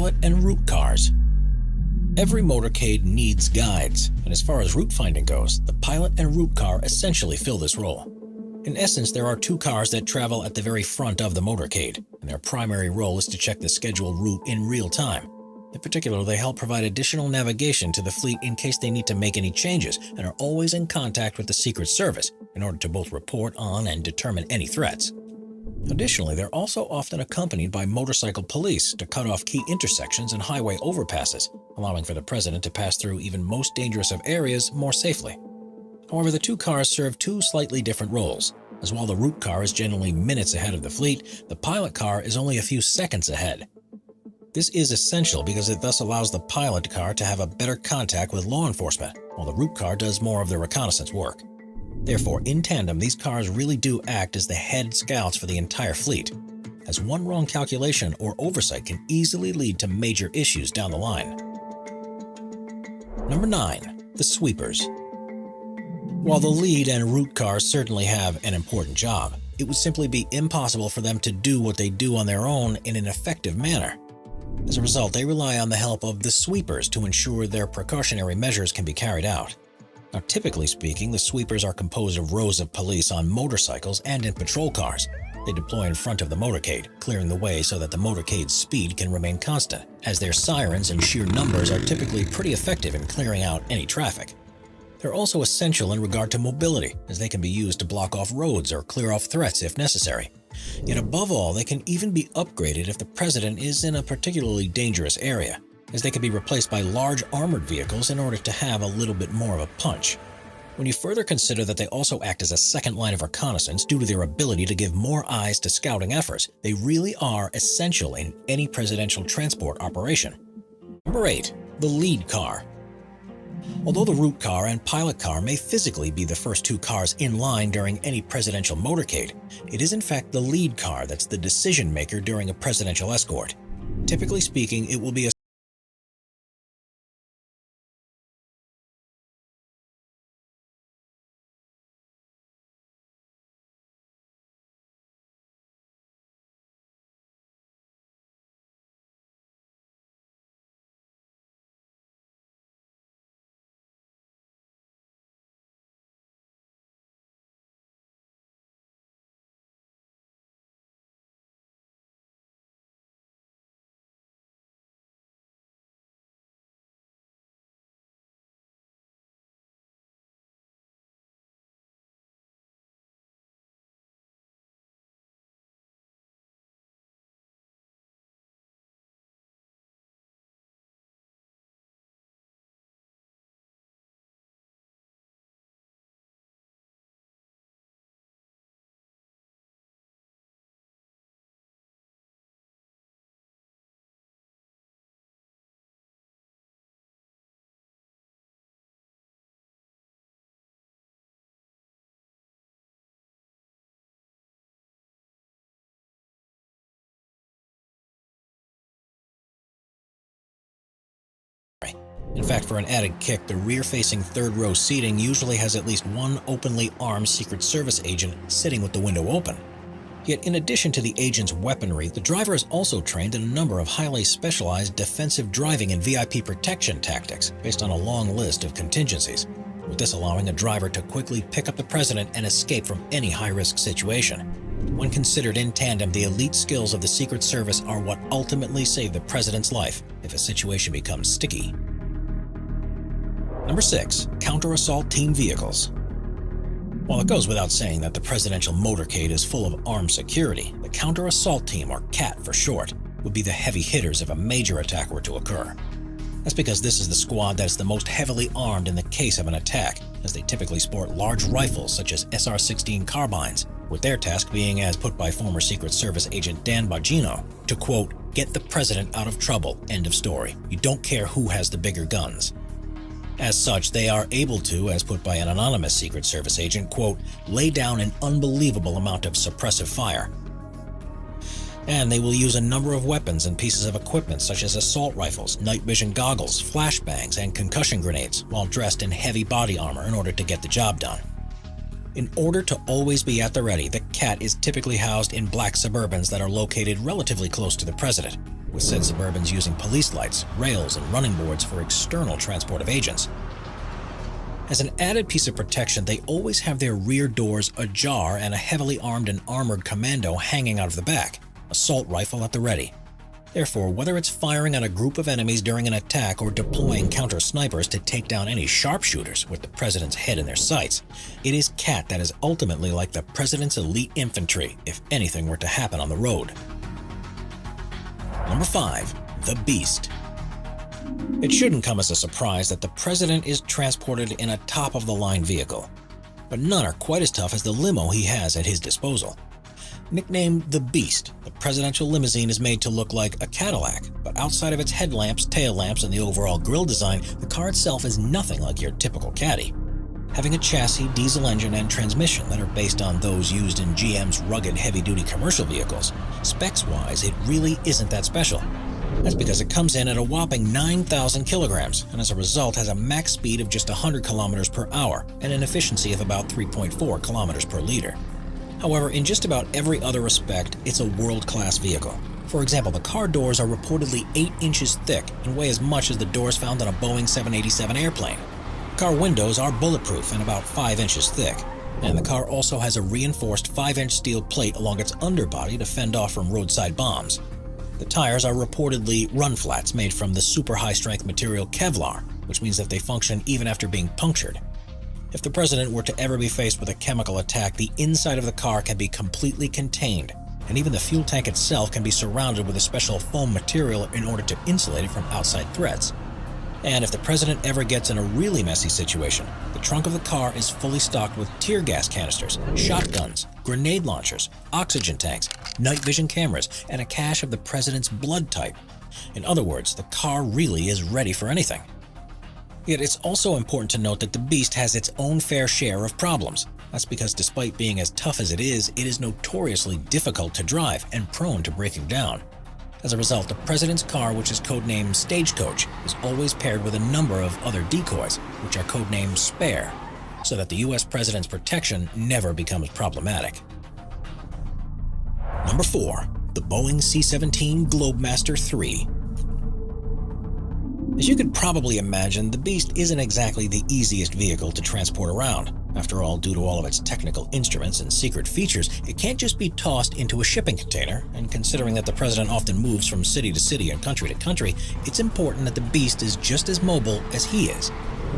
pilot and route cars. Every motorcade needs guides, and as far as route finding goes, the pilot and route car essentially fill this role. In essence, there are two cars that travel at the very front of the motorcade, and their primary role is to check the scheduled route in real time. In particular, they help provide additional navigation to the fleet in case they need to make any changes, and are always in contact with the Secret Service in order to both report on and determine any threats. Additionally, they're also often accompanied by motorcycle police to cut off key intersections and highway overpasses, allowing for the president to pass through even most dangerous of areas more safely. However, the two cars serve two slightly different roles, as while the route car is generally minutes ahead of the fleet, the pilot car is only a few seconds ahead. This is essential because it thus allows the pilot car to have a better contact with law enforcement, while the route car does more of the reconnaissance work. Therefore, in tandem, these cars really do act as the head scouts for the entire fleet, as one wrong calculation or oversight can easily lead to major issues down the line. Number 9. The sweepers. While the lead and route cars certainly have an important job, it would simply be impossible for them to do what they do on their own in an effective manner. As a result, they rely on the help of the sweepers to ensure their precautionary measures can be carried out. Now, typically speaking, the sweepers are composed of rows of police on motorcycles and in patrol cars. They deploy in front of the motorcade, clearing the way so that the motorcade's speed can remain constant, as their sirens and sheer numbers are typically pretty effective in clearing out any traffic. They're also essential in regard to mobility, as they can be used to block off roads or clear off threats if necessary. Yet above all, they can even be upgraded if the president is in a particularly dangerous area, as they can be replaced by large armored vehicles in order to have a little bit more of a punch. When you further consider that they also act as a second line of reconnaissance due to their ability to give more eyes to scouting efforts, they really are essential in any presidential transport operation. Number 8. The lead car. Although the route car and pilot car may physically be the first two cars in line during any presidential motorcade, it is in fact the lead car that's the decision maker during a presidential escort. Typically speaking, it will be a In fact, for an added kick, the rear-facing third-row seating usually has at least one openly armed Secret Service agent sitting with the window open. Yet in addition to the agent's weaponry, the driver is also trained in a number of highly specialized defensive driving and VIP protection tactics based on a long list of contingencies, with this allowing a driver to quickly pick up the president and escape from any high-risk situation. When considered in tandem, the elite skills of the Secret Service are what ultimately save the president's life if a situation becomes sticky. Number 6. Counter-assault team vehicles. While it goes without saying that the presidential motorcade is full of armed security, the counter-assault team, or CAT for short, would be the heavy hitters if a major attack were to occur. That's because this is the squad that is the most heavily armed in the case of an attack, as they typically sport large rifles such as SR-16 carbines, with their task being, as put by former Secret Service agent Dan Bongino, to quote, "get the president out of trouble, end of story. You don't care who has the bigger guns." As such, they are able to, as put by an anonymous Secret Service agent, quote, "lay down an unbelievable amount of suppressive fire." And they will use a number of weapons and pieces of equipment such as assault rifles, night vision goggles, flashbangs, and concussion grenades, while dressed in heavy body armor in order to get the job done. In order to always be at the ready, the CAT is typically housed in black Suburbans that are located relatively close to the president, with said Suburbans using police lights, rails, and running boards for external transport of agents. As an added piece of protection, they always have their rear doors ajar and a heavily armed and armored commando hanging out of the back, assault rifle at the ready. Therefore, whether it's firing on a group of enemies during an attack or deploying counter-snipers to take down any sharpshooters with the president's head in their sights, it is CAT that is ultimately like the president's elite infantry if anything were to happen on the road. Number 5. The Beast. It shouldn't come as a surprise that the president is transported in a top-of-the-line vehicle, but none are quite as tough as the limo he has at his disposal. Nicknamed the Beast, the presidential limousine is made to look like a Cadillac, but outside of its headlamps, tail lamps, and the overall grille design, the car itself is nothing like your typical Caddy. Having a chassis, diesel engine, and transmission that are based on those used in GM's rugged heavy-duty commercial vehicles, specs-wise, it really isn't that special. That's because it comes in at a whopping 9,000 kilograms, and as a result has a max speed of just 100 kilometers per hour and an efficiency of about 3.4 kilometers per liter. However, in just about every other respect, it's a world-class vehicle. For example, the car doors are reportedly 8 inches thick and weigh as much as the doors found on a Boeing 787 airplane. Car windows are bulletproof and about 5 inches thick, and the car also has a reinforced 5-inch steel plate along its underbody to fend off from roadside bombs. The tires are reportedly run flats made from the super high-strength material Kevlar, which means that they function even after being punctured. If the president were to ever be faced with a chemical attack, the inside of the car can be completely contained, and even the fuel tank itself can be surrounded with a special foam material in order to insulate it from outside threats. And if the president ever gets in a really messy situation, the trunk of the car is fully stocked with tear gas canisters, shotguns, grenade launchers, oxygen tanks, night vision cameras, and a cache of the president's blood type. In other words, the car really is ready for anything. Yet it's also important to note that the Beast has its own fair share of problems. That's because despite being as tough as it is notoriously difficult to drive and prone to breaking down. As a result, the president's car, which is codenamed Stagecoach, is always paired with a number of other decoys, which are codenamed Spare, so that the US president's protection never becomes problematic. Number 4. The Boeing C-17 Globemaster III. As you could probably imagine, the Beast isn't exactly the easiest vehicle to transport around. After all, due to all of its technical instruments and secret features, it can't just be tossed into a shipping container, and considering that the president often moves from city to city and country to country, it's important that the Beast is just as mobile as he is.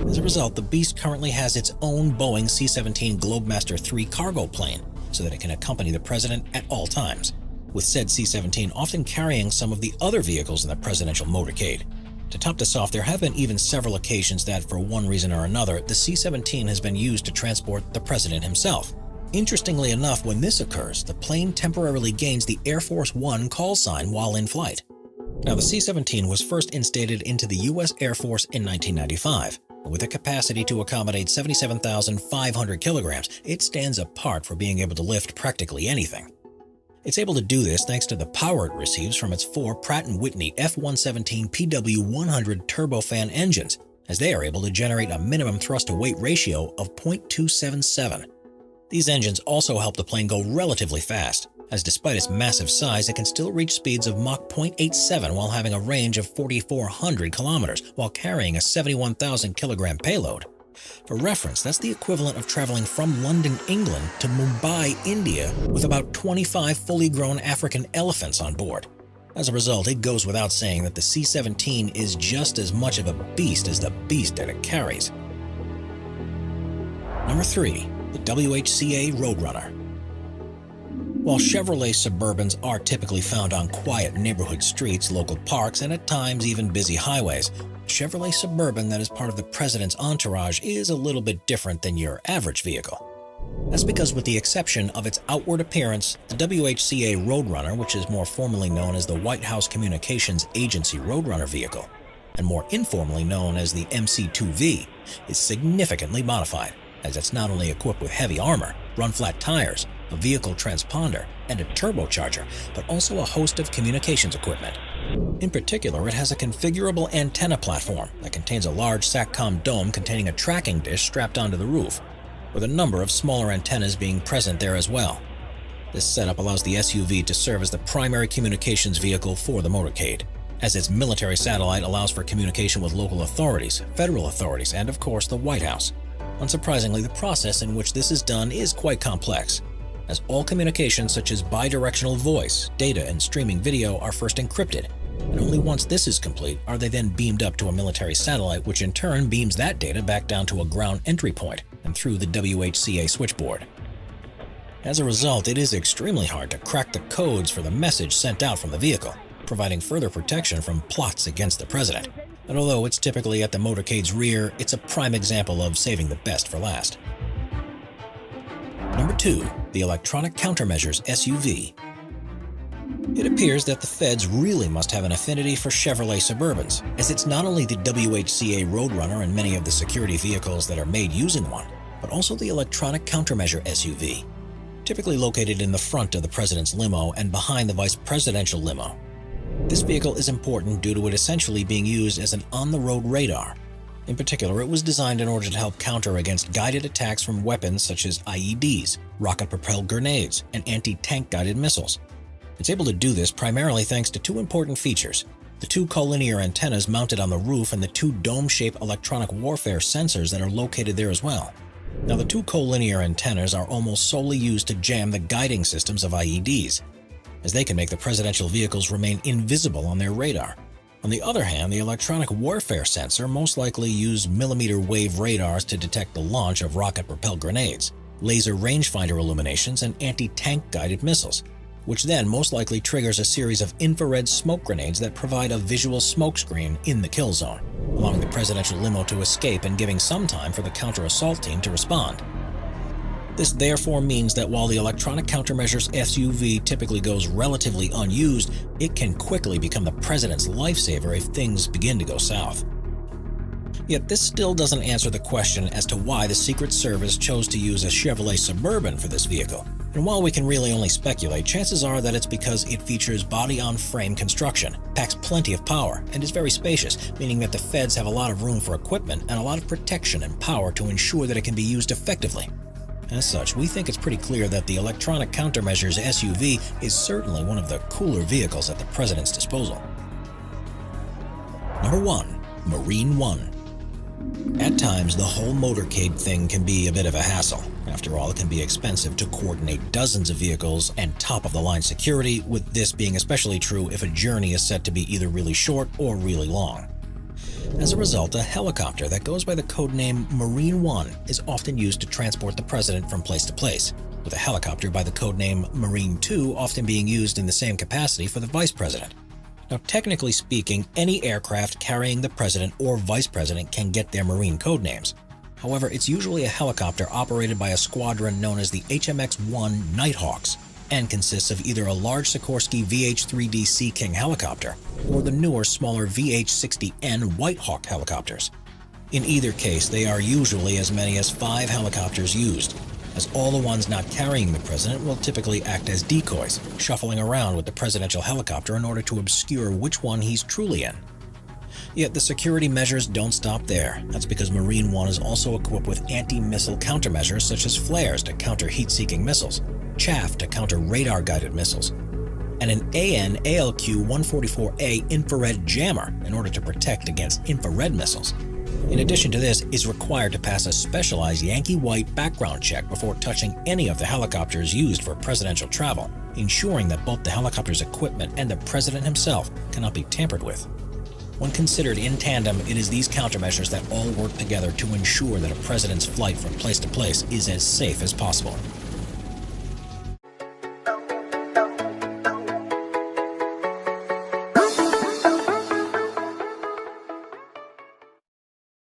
As a result, the Beast currently has its own Boeing C-17 Globemaster III cargo plane, so that it can accompany the president at all times, with said C-17 often carrying some of the other vehicles in the presidential motorcade. To top this off, there have been even several occasions that, for one reason or another, the C-17 has been used to transport the president himself. Interestingly enough, when this occurs, the plane temporarily gains the Air Force One call sign while in flight. Now, the C-17 was first instated into the U.S. Air Force in 1995. With a capacity to accommodate 77,500 kilograms, it stands apart for being able to lift practically anything. It's able to do this thanks to the power it receives from its 4 Pratt & Whitney F-117 PW100 turbofan engines, as they are able to generate a minimum thrust-to-weight ratio of 0.277. These engines also help the plane go relatively fast, as despite its massive size, it can still reach speeds of Mach 0.87 while having a range of 4,400 kilometers while carrying a 71,000 kilogram payload. For reference, that's the equivalent of traveling from London, England to Mumbai, India, with about 25 fully grown African elephants on board. As a result, it goes without saying that the C-17 is just as much of a beast as the beast that it carries. Number 3. The WHCA Roadrunner. While Chevrolet Suburbans are typically found on quiet neighborhood streets, local parks, and at times even busy highways, Chevrolet Suburban that is part of the president's entourage is a little bit different than your average vehicle. That's because with the exception of its outward appearance, the WHCA Roadrunner, which is more formally known as the White House Communications Agency Roadrunner vehicle, and more informally known as the MC2V, is significantly modified, as it's not only equipped with heavy armor, run-flat tires, a vehicle transponder, and a turbocharger, but also a host of communications equipment. In particular, it has a configurable antenna platform that contains a large SATCOM dome containing a tracking dish strapped onto the roof, with a number of smaller antennas being present there as well. This setup allows the SUV to serve as the primary communications vehicle for the motorcade, as its military satellite allows for communication with local authorities, federal authorities, and of course the White House. Unsurprisingly, the process in which this is done is quite complex, as all communications such as bidirectional voice, data, and streaming video are first encrypted, and only once this is complete are they then beamed up to a military satellite, which in turn beams that data back down to a ground entry point and through the WHCA switchboard. As a result, it is extremely hard to crack the codes for the message sent out from the vehicle, providing further protection from plots against the president. And although it's typically at the motorcade's rear, it's a prime example of saving the best for last. Number 2. The Electronic Countermeasures SUV. It appears that the feds really must have an affinity for Chevrolet Suburbans, as it's not only the WHCA Roadrunner and many of the security vehicles that are made using one, but also the Electronic Countermeasure SUV, typically located in the front of the president's limo and behind the vice presidential limo. This vehicle is important due to it essentially being used as an on-the-road radar. In particular, it was designed in order to help counter against guided attacks from weapons such as IEDs, rocket-propelled grenades, and anti-tank guided missiles. It's able to do this primarily thanks to two important features: the two collinear antennas mounted on the roof and the two dome-shaped electronic warfare sensors that are located there as well. Now, the two collinear antennas are almost solely used to jam the guiding systems of IEDs, as they can make the presidential vehicles remain invisible on their radar. On the other hand, the electronic warfare sensor most likely use millimeter wave radars to detect the launch of rocket-propelled grenades, laser rangefinder illuminations, and anti-tank guided missiles, which then most likely triggers a series of infrared smoke grenades that provide a visual smokescreen in the kill zone, allowing the presidential limo to escape and giving some time for the counter-assault team to respond. This therefore means that while the Electronic Countermeasures SUV typically goes relatively unused, it can quickly become the president's lifesaver if things begin to go south. Yet this still doesn't answer the question as to why the Secret Service chose to use a Chevrolet Suburban for this vehicle. And while we can really only speculate, chances are that it's because it features body-on-frame construction, packs plenty of power, and is very spacious, meaning that the feds have a lot of room for equipment and a lot of protection and power to ensure that it can be used effectively. As such, we think it's pretty clear that the Electronic Countermeasures SUV is certainly one of the cooler vehicles at the president's disposal. Number 1. Marine One. At times, the whole motorcade thing can be a bit of a hassle. After all, it can be expensive to coordinate dozens of vehicles and top-of-the-line security, with this being especially true if a journey is set to be either really short or really long. As a result, a helicopter that goes by the codename Marine One is often used to transport the president from place to place, with a helicopter by the codename Marine Two often being used in the same capacity for the vice president. Now, technically speaking, any aircraft carrying the president or vice president can get their Marine codenames. However, it's usually a helicopter operated by a squadron known as the HMX-1 Nighthawks, and consists of either a large Sikorsky VH-3D Sea King helicopter or the newer, smaller VH-60N White Hawk helicopters. In either case, they are usually as many as 5 helicopters used, as all the ones not carrying the president will typically act as decoys, shuffling around with the presidential helicopter in order to obscure which one he's truly in. Yet the security measures don't stop there. That's because Marine One is also equipped with anti-missile countermeasures such as flares to counter heat-seeking missiles, chaff to counter radar-guided missiles, and an AN/ALQ-144A infrared jammer in order to protect against infrared missiles. In addition to this, is required to pass a specialized Yankee White background check before touching any of the helicopters used for presidential travel, ensuring that both the helicopter's equipment and the president himself cannot be tampered with. When considered in tandem, it is these countermeasures that all work together to ensure that a president's flight from place to place is as safe as possible.